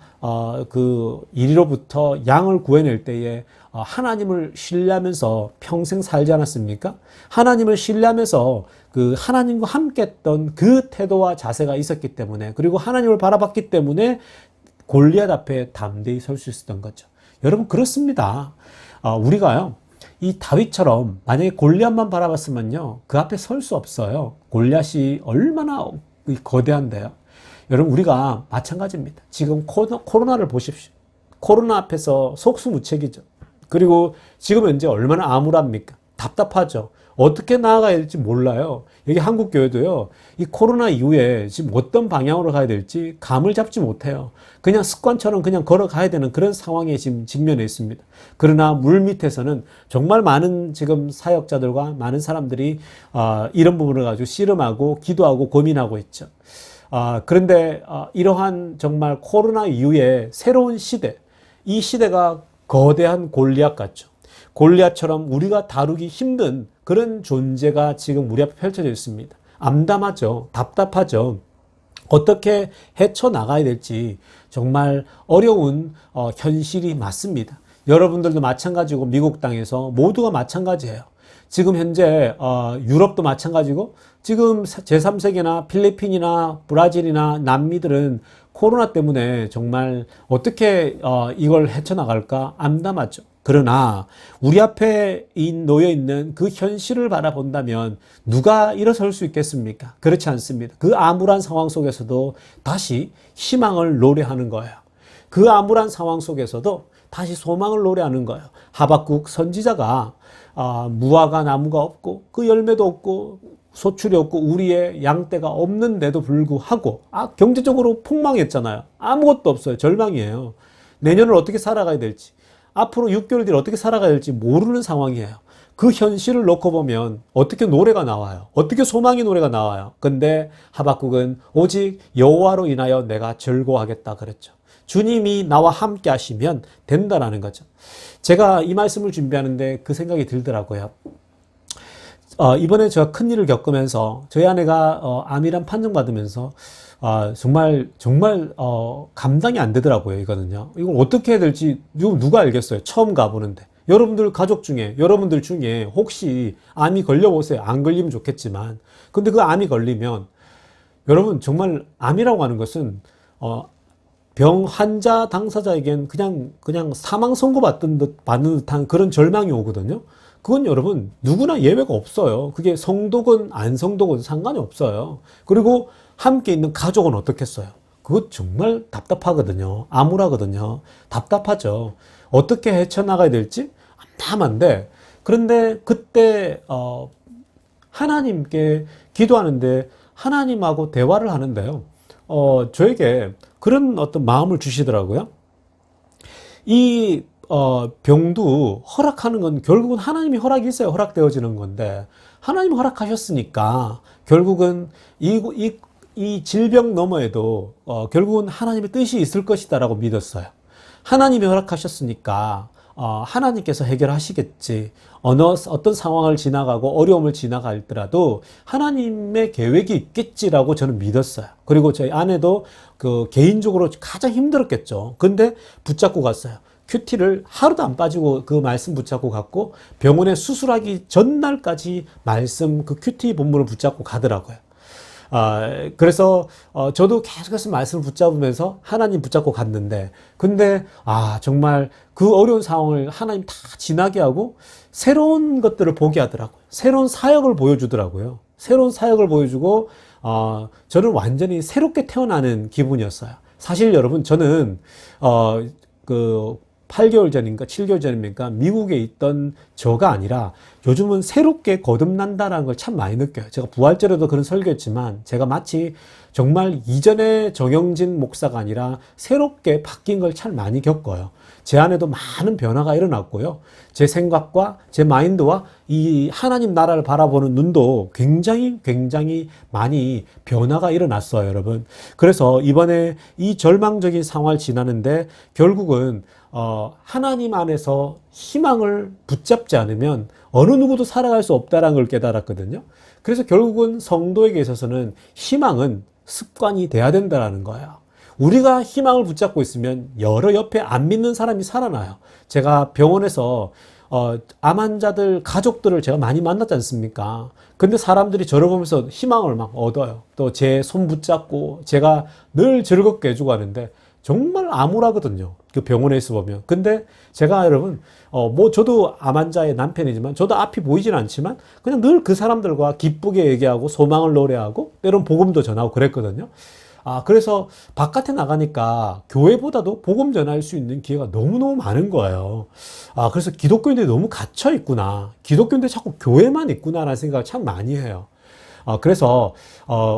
그 이리로부터 양을 구해낼 때에 하나님을 신뢰하면서 평생 살지 않았습니까? 하나님을 신뢰하면서 그 하나님과 함께했던 그 태도와 자세가 있었기 때문에, 그리고 하나님을 바라봤기 때문에 골리앗 앞에 담대히 설 수 있었던 거죠. 여러분, 그렇습니다. 우리가요, 이 다윗처럼 만약에 골리앗만 바라봤으면요, 그 앞에 설 수 없어요. 골리앗이 얼마나 거대한데요. 여러분, 우리가 마찬가지입니다. 지금 코로나를 보십시오. 코로나 앞에서 속수무책이죠. 그리고 지금 현재 얼마나 암울합니까? 답답하죠. 어떻게 나아가야 될지 몰라요. 여기 한국 교회도요, 이 코로나 이후에 지금 어떤 방향으로 가야 될지 감을 잡지 못해요. 그냥 습관처럼 그냥 걸어가야 되는 그런 상황에 지금 직면해 있습니다. 그러나 물 밑에서는 정말 많은 지금 사역자들과 많은 사람들이 이런 부분을 가지고 씨름하고 기도하고 고민하고 있죠. 그런데 이러한 정말 코로나 이후에 새로운 시대, 이 시대가 거대한 골리앗 같죠. 골리앗처럼 우리가 다루기 힘든 그런 존재가 지금 우리 앞에 펼쳐져 있습니다. 암담하죠. 답답하죠. 어떻게 헤쳐나가야 될지 정말 어려운 현실이 맞습니다. 여러분들도 마찬가지고 미국 땅에서 모두가 마찬가지예요. 지금 현재 유럽도 마찬가지고 지금 제3세계나 필리핀이나 브라질이나 남미들은 코로나 때문에 정말 어떻게 이걸 헤쳐나갈까 암담하죠. 그러나 우리 앞에 놓여 있는 그 현실을 바라본다면 누가 일어설 수 있겠습니까? 그렇지 않습니다. 그 암울한 상황 속에서도 다시 희망을 노래하는 거예요. 그 암울한 상황 속에서도 다시 소망을 노래하는 거예요. 하박국 선지자가 무화과 나무가 없고 그 열매도 없고 소출이 없고 우리의 양떼가 없는데도 불구하고 경제적으로 폭망했잖아요. 아무것도 없어요. 절망이에요. 내년을 어떻게 살아가야 될지, 앞으로 6개월 뒤를 어떻게 살아가야 될지 모르는 상황이에요. 그 현실을 놓고 보면 어떻게 노래가 나와요? 어떻게 소망의 노래가 나와요? 근데 하박국은 오직 여호와로 인하여 내가 즐거워하겠다 그랬죠. 주님이 나와 함께 하시면 된다라는 거죠. 제가 이 말씀을 준비하는데 그 생각이 들더라고요. 이번에 제가 큰일을 겪으면서 저희 아내가 암이란 판정받으면서 정말 감당이 안 되더라고요. 이거는요. 이걸 어떻게 해야 될지 누가 알겠어요. 처음 가보는데. 여러분들 가족 중에, 여러분들 중에 혹시 암이 걸려보세요. 안 걸리면 좋겠지만. 근데 그 암이 걸리면 여러분 정말 암이라고 하는 것은 병 환자 당사자에겐 그냥 사망 선고 받는 듯한 그런 절망이 오거든요. 그건 여러분 누구나 예외가 없어요. 그게 성도건 안 성도건 상관이 없어요. 그리고 함께 있는 가족은 어떻겠어요? 그거 정말 답답하거든요. 암울하거든요. 답답하죠. 어떻게 헤쳐나가야 될지 암담한데, 그런데 그때 하나님께 기도하는데 하나님하고 대화를 하는데요. 저에게 그런 어떤 마음을 주시더라고요. 이 병도 허락하는 건 결국은 하나님이 허락이 있어야 허락되어지는 건데, 하나님이 허락하셨으니까 결국은 이 질병 너머에도 결국은 하나님의 뜻이 있을 것이다라고 믿었어요. 하나님이 허락하셨으니까 하나님께서 해결하시겠지. 어떤 상황을 지나가고 어려움을 지나갈더라도 하나님의 계획이 있겠지라고 저는 믿었어요. 그리고 저희 아내도 그 개인적으로 가장 힘들었겠죠. 근데 붙잡고 갔어요. 큐티를 하루도 안 빠지고 그 말씀 붙잡고 갔고, 병원에 수술하기 전날까지 말씀 그 큐티 본문을 붙잡고 가더라고요. 그래서 저도 계속해서 말씀을 붙잡으면서 하나님 붙잡고 갔는데, 근데 정말 그 어려운 상황을 하나님 다 지나게 하고 새로운 것들을 보게 하더라고요. 새로운 사역을 보여주더라고요. 새로운 사역을 보여주고 저는 완전히 새롭게 태어나는 기분이었어요. 사실 여러분, 저는 그 8개월 전인가 7개월 전입니까? 미국에 있던 저가 아니라 요즘은 새롭게 거듭난다는 걸 참 많이 느껴요. 제가 부활절에도 그런 설교했지만 제가 마치 정말 이전의 정영진 목사가 아니라 새롭게 바뀐 걸 참 많이 겪어요. 제 안에도 많은 변화가 일어났고요. 제 생각과 제 마인드와 이 하나님 나라를 바라보는 눈도 굉장히 많이 변화가 일어났어요, 여러분. 그래서 이번에 이 절망적인 상황을 지나는데 결국은 하나님 안에서 희망을 붙잡지 않으면 어느 누구도 살아갈 수 없다는 걸 깨달았거든요. 그래서 결국은 성도에게 있어서는 희망은 습관이 돼야 된다는 거예요. 우리가 희망을 붙잡고 있으면 여러 옆에 안 믿는 사람이 살아나요. 제가 병원에서 암 환자들 가족들을 제가 많이 만났지 않습니까? 근데 사람들이 저를 보면서 희망을 막 얻어요. 또 제 손 붙잡고 제가 늘 즐겁게 해주고 하는데 정말 암울하거든요. 그 병원에서 보면. 근데 제가 여러분, 저도 암 환자의 남편이지만 저도 앞이 보이진 않지만 그냥 늘 그 사람들과 기쁘게 얘기하고 소망을 노래하고 때론 복음도 전하고 그랬거든요. 그래서 바깥에 나가니까 교회보다도 복음 전할 수 있는 기회가 너무너무 많은 거예요. 그래서 기독교인들이 너무 갇혀 있구나. 기독교인들이 자꾸 교회만 있구나라는 생각을 참 많이 해요. 그래서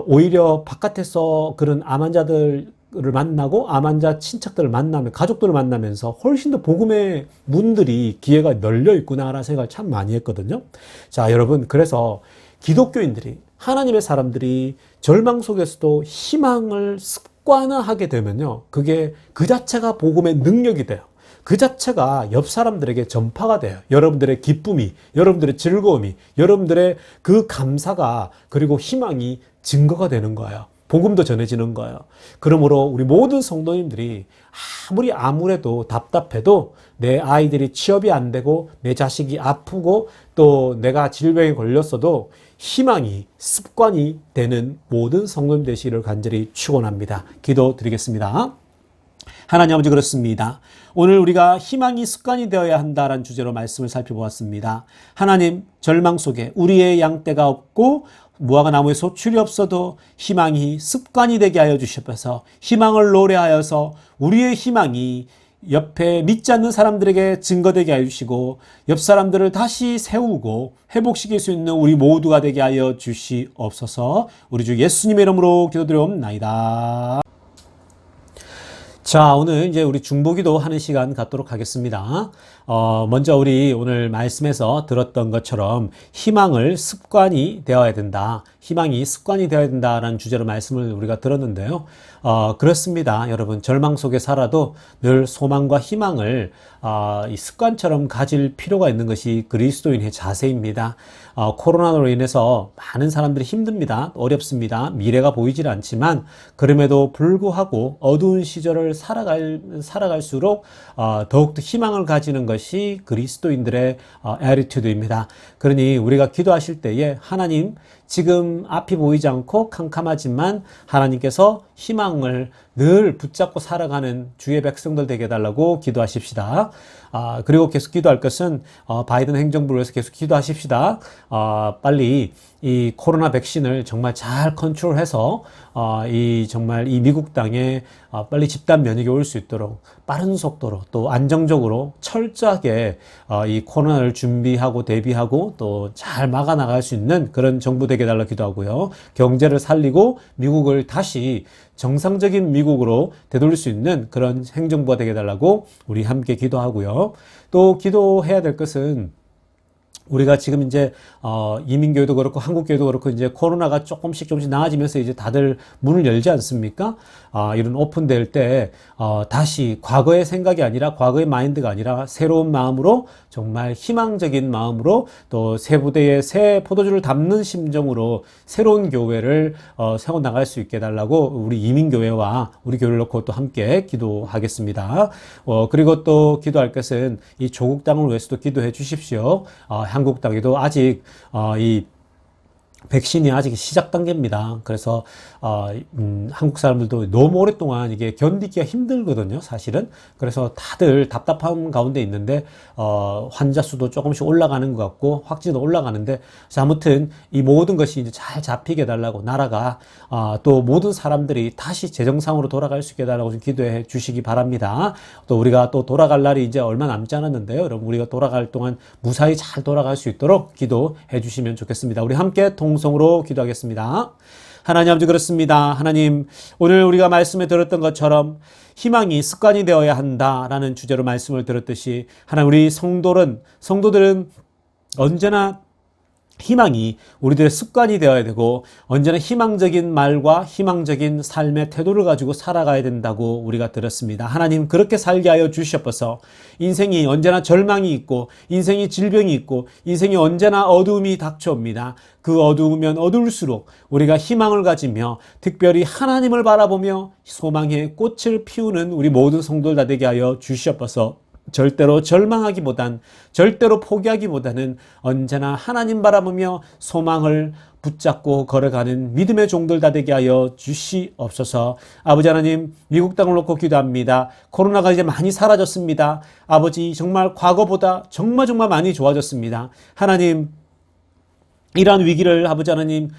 오히려 바깥에서 그런 암 환자들을 만나고 암 환자 친척들을 만나면 가족들을 만나면서 훨씬 더 복음의 문들이 기회가 널려 있구나라는 생각을 참 많이 했거든요. 자, 여러분, 그래서 기독교인들이 하나님의 사람들이 절망 속에서도 희망을 습관화하게 되면요, 그게 그 자체가 복음의 능력이 돼요. 그 자체가 옆 사람들에게 전파가 돼요. 여러분들의 기쁨이, 여러분들의 즐거움이, 여러분들의 그 감사가, 그리고 희망이 증거가 되는 거예요. 복음도 전해지는 거예요. 그러므로 우리 모든 성도님들이 아무리 암울해도 답답해도 내 아이들이 취업이 안 되고 내 자식이 아프고 또 내가 질병에 걸렸어도 희망이 습관이 되는 모든 성도님 되시기를 간절히 축원합니다. 기도드리겠습니다. 하나님 아버지, 그렇습니다. 오늘 우리가 희망이 습관이 되어야 한다라는 주제로 말씀을 살펴보았습니다. 하나님, 절망 속에 우리의 양떼가 없고 무화과 나무에 소출이 없어도 희망이 습관이 되게 하여 주셔서 희망을 노래하여서 우리의 희망이 옆에 믿지 않는 사람들에게 증거되게 하여 주시고 옆 사람들을 다시 세우고 회복시킬 수 있는 우리 모두가 되게 하여 주시옵소서. 우리 주 예수님의 이름으로 기도드리옵나이다. 자, 오늘 이제 우리 중보기도 하는 시간 갖도록 하겠습니다. 먼저 우리 오늘 말씀에서 들었던 것처럼 희망을 습관이 되어야 된다. 희망이 습관이 되어야 된다라는 주제로 말씀을 우리가 들었는데요. 그렇습니다. 여러분, 절망 속에 살아도 늘 소망과 희망을 이 습관처럼 가질 필요가 있는 것이 그리스도인의 자세입니다. 코로나로 인해서 많은 사람들이 힘듭니다. 어렵습니다. 미래가 보이질 않지만 그럼에도 불구하고 어두운 시절을 살아갈수록 더욱더 희망을 가지는 것이 그리스도인들의 애티튜드입니다. 그러니 우리가 기도하실 때에 하나님, 지금 앞이 보이지 않고 캄캄하지만 하나님께서 희망을 늘 붙잡고 살아가는 주의 백성들 되게 해달라고 기도하십시다. 그리고 계속 기도할 것은 바이든 행정부를 위해서 계속 기도하십시다. 빨리 이 코로나 백신을 정말 잘 컨트롤해서 정말 이 미국 땅에 빨리 집단 면역이 올 수 있도록 빠른 속도로 또 안정적으로 철저하게 이 코로나를 준비하고 대비하고 또 잘 막아 나갈 수 있는 그런 정부 되게 해달라 기도하고요. 경제를 살리고 미국을 다시 정상적인 미국으로 되돌릴 수 있는 그런 행정부가 되게 해달라고 우리 함께 기도하고요. 또 기도해야 될 것은 우리가 지금 이제 이민교회도 그렇고 한국교회도 그렇고 이제 코로나가 조금씩 나아지면서 이제 다들 문을 열지 않습니까? 이런 오픈될 때 다시 과거의 생각이 아니라 과거의 마인드가 아니라 새로운 마음으로 정말 희망적인 마음으로 또 새 부대에 새 포도주를 담는 심정으로 새로운 교회를 세워 나갈 수 있게 해달라고 우리 이민교회와 우리 교회를 놓고 또 함께 기도하겠습니다. 그리고 또 기도할 것은 이 조국 땅을 위해서도 기도해 주십시오. 한국 땅에도 아직 이 백신이 아직 시작 단계입니다. 그래서 한국 사람들도 너무 오랫동안 이게 견디기가 힘들거든요, 사실은. 그래서 다들 답답한 가운데 있는데 환자 수도 조금씩 올라가는 것 같고 확진도 올라가는데, 자, 아무튼 이 모든 것이 이제 잘 잡히게 해달라고, 나라가 또 모든 사람들이 다시 재정상으로 돌아갈 수 있게 해달라고 좀 기도해 주시기 바랍니다. 또 우리가 또 돌아갈 날이 이제 얼마 남지 않았는데요, 여러분, 우리가 돌아갈 동안 무사히 잘 돌아갈 수 있도록 기도해 주시면 좋겠습니다. 우리 함께 통성으로 기도하겠습니다. 하나님 아버지, 그렇습니다. 하나님, 오늘 우리가 말씀에 들었던 것처럼 희망이 습관이 되어야 한다라는 주제로 말씀을 들었듯이, 하나님, 우리 성도들은 언제나 희망이 우리들의 습관이 되어야 되고 언제나 희망적인 말과 희망적인 삶의 태도를 가지고 살아가야 된다고 우리가 들었습니다. 하나님, 그렇게 살게 하여 주시옵소서. 인생이 언제나 절망이 있고 인생이 질병이 있고 인생이 언제나 어두움이 닥쳐옵니다. 그 어두우면 어두울수록 우리가 희망을 가지며 특별히 하나님을 바라보며 소망의 꽃을 피우는 우리 모든 성도들 다 되게 하여 주시옵소서. 절대로 절망하기보단, 절대로 포기하기보다는 언제나 하나님 바라보며 소망을 붙잡고 걸어가는 믿음의 종들 다 되게 하여 주시옵소서. 아버지 하나님, 미국 땅을 놓고 기도합니다. 코로나가 이제 많이 사라졌습니다. 아버지, 정말 과거보다 정말 많이 좋아졌습니다. 하나님, 이러한 위기를 아버지 하나님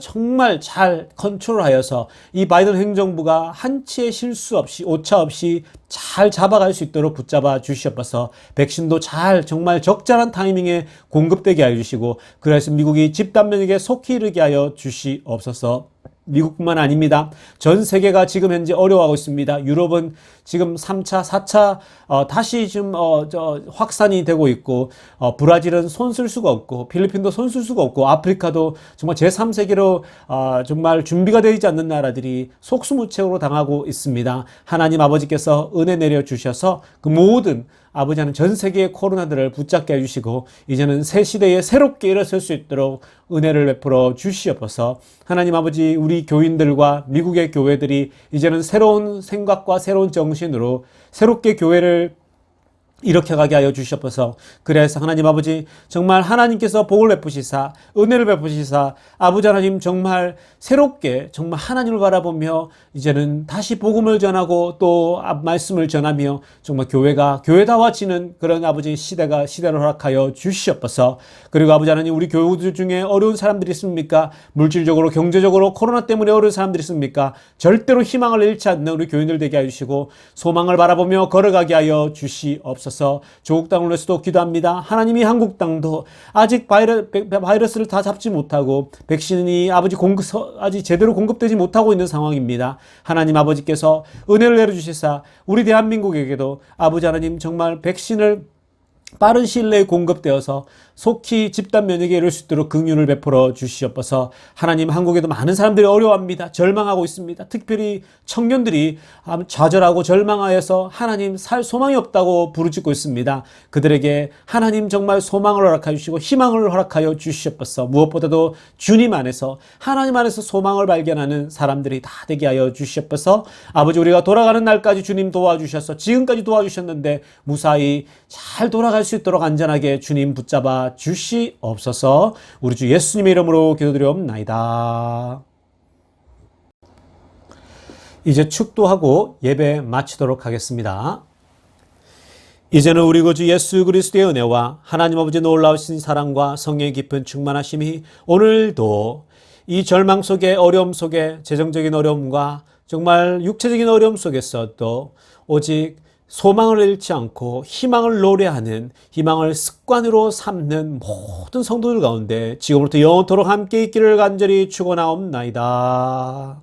정말 잘 컨트롤하여서 이 바이든 행정부가 한치의 실수 없이 오차 없이 잘 잡아갈 수 있도록 붙잡아 주시옵소서. 백신도 잘 정말 적절한 타이밍에 공급되게 하여 주시고, 그래서 미국이 집단 면역에 속히 이르게 하여 주시옵소서. 미국뿐만 아닙니다. 전 세계가 지금 현재 어려워하고 있습니다. 유럽은 지금 3차, 4차 다시 지금 확산이 되고 있고, 브라질은 손 쓸 수가 없고, 필리핀도 손 쓸 수가 없고, 아프리카도 정말 제3세계로 정말 준비가 되지 않는 나라들이 속수무책으로 당하고 있습니다. 하나님 아버지께서 은혜 내려 주셔서 그 모든 아버지 하나님 전 세계의 코로나들을 붙잡게 해주시고, 이제는 새 시대에 새롭게 일어설 수 있도록 은혜를 베풀어 주시옵소서. 하나님 아버지, 우리 교인들과 미국의 교회들이 이제는 새로운 생각과 새로운 정신으로 새롭게 교회를 일으켜가게 하여 주시옵소서. 그래서 하나님 아버지, 정말 하나님께서 복을 베푸시사 은혜를 베푸시사 아버지 하나님 정말 새롭게 정말 하나님을 바라보며 이제는 다시 복음을 전하고 또 말씀을 전하며 정말 교회가 교회다워지는 그런 아버지 시대를 허락하여 주시옵소서. 그리고 아버지 하나님, 우리 교우들 중에 어려운 사람들이 있습니까? 물질적으로 경제적으로 코로나 때문에 어려운 사람들이 있습니까? 절대로 희망을 잃지 않는 우리 교인들 되게 해주시고 소망을 바라보며 걸어가게 하여 주시옵소서. 조국 땅을 위해서도 기도합니다. 하나님이 한국 땅도 아직 바이러스를 다 잡지 못하고 백신이 아직 제대로 공급되지 못하고 있는 상황입니다. 하나님 아버지께서 은혜를 내려주시사 우리 대한민국에게도 아버지 하나님 정말 백신을 빠른 시일 내에 공급되어서 속히 집단 면역에 이를 수 있도록 긍휼을 베풀어 주시옵소서. 하나님, 한국에도 많은 사람들이 어려워합니다. 절망하고 있습니다. 특별히 청년들이 좌절하고 절망하여서 하나님 살 소망이 없다고 부르짖고 있습니다. 그들에게 하나님 정말 소망을 허락하여 주시고 희망을 허락하여 주시옵소서. 무엇보다도 주님 안에서 하나님 안에서 소망을 발견하는 사람들이 다 되게 하여 주시옵소서. 아버지, 우리가 돌아가는 날까지 주님 도와주셔서 지금까지 도와주셨는데 무사히 잘 돌아갈 수 있도록 안전하게 주님 붙잡아 주시옵소서. 우리 주 예수님의 이름으로 기도드리옵나이다. 이제 축도하고 예배 마치도록 하겠습니다. 이제는 우리 구주 예수 그리스도의 은혜와 하나님 아버지 놀라우신 사랑과 성령의 깊은 충만하심이 오늘도 이 절망 속에, 어려움 속에, 재정적인 어려움과 정말 육체적인 어려움 속에서도 오직 소망을 잃지 않고 희망을 노래하는, 희망을 습관으로 삼는 모든 성도들 가운데 지금부터 영원토록 함께 있기를 간절히 축원하옵나이다.